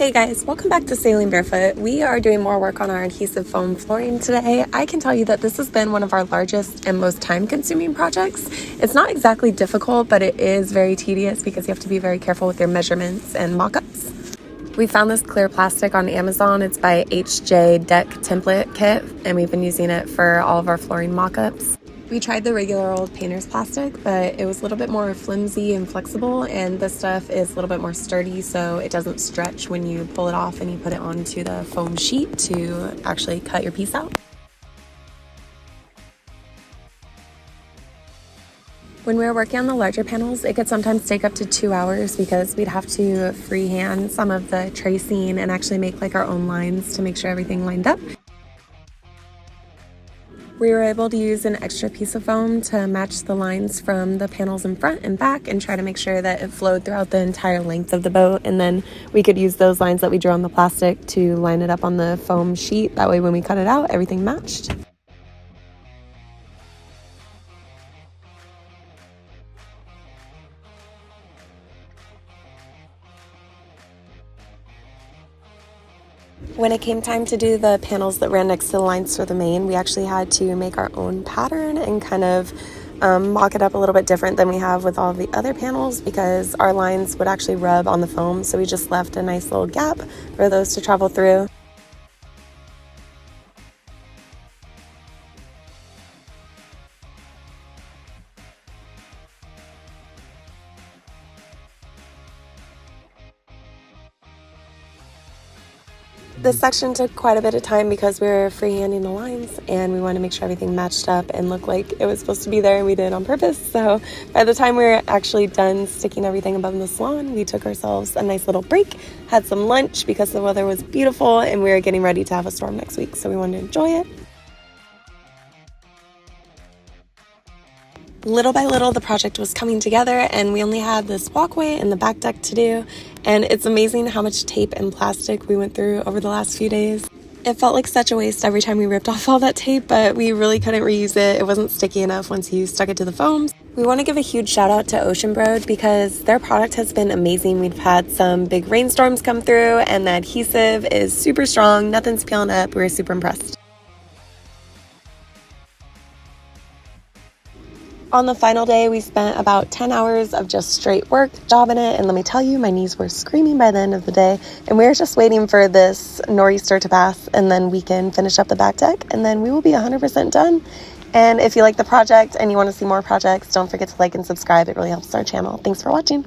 Hey guys, welcome back to Sailing Barefoot. We are doing more work on our adhesive foam flooring today. I can tell you that this has been one of our largest and most time-consuming projects. It's not exactly difficult, but it is very tedious because you have to be very careful with your measurements and mock-ups. We found this clear plastic on Amazon. It's by HJ Deck Template Kit, and we've been using it for all of our flooring mock-ups. We tried the regular old painter's plastic, but it was a little bit more flimsy and flexible, and this stuff is a little bit more sturdy, so it doesn't stretch when you pull it off and you put it onto the foam sheet to actually cut your piece out. When we were working on the larger panels, it could sometimes take up to 2 hours because we'd have to freehand some of the tracing and actually make like our own lines to make sure everything lined up. We were able to use an extra piece of foam to match the lines from the panels in front and back and try to make sure that it flowed throughout the entire length of the boat. And then we could use those lines that we drew on the plastic to line it up on the foam sheet. That way when we cut it out, everything matched. When it came time to do the panels that ran next to the lines for the main, we actually had to make our own pattern and kind of mock it up a little bit different than we have with all the other panels because our lines would actually rub on the foam, so we just left a nice little gap for those to travel through. This section took quite a bit of time because we were freehanding the lines and we wanted to make sure everything matched up and looked like it was supposed to be there, and we did it on purpose. So by the time we were actually done sticking everything above the salon, we took ourselves a nice little break, had some lunch because the weather was beautiful, and we were getting ready to have a storm next week, so we wanted to enjoy it. Little by little, the project was coming together, and we only had this walkway and the back deck to do, and it's amazing how much tape and plastic we went through over the last few days. It felt like such a waste every time we ripped off all that tape, but we really couldn't reuse it. It wasn't sticky enough once you stuck it to the foams. We want to give a huge shout out to Ocean Broad because their product has been amazing. We've had some big rainstorms come through, and the adhesive is super strong. Nothing's peeling up. We were super impressed. On the final day, we spent about 10 hours of just straight work, jobbing it, and let me tell you, my knees were screaming by the end of the day, and we were just waiting for this nor'easter to pass, and then we can finish up the back deck, and then we will be 100% done. And if you like the project and you want to see more projects, don't forget to like and subscribe. It really helps our channel. Thanks for watching.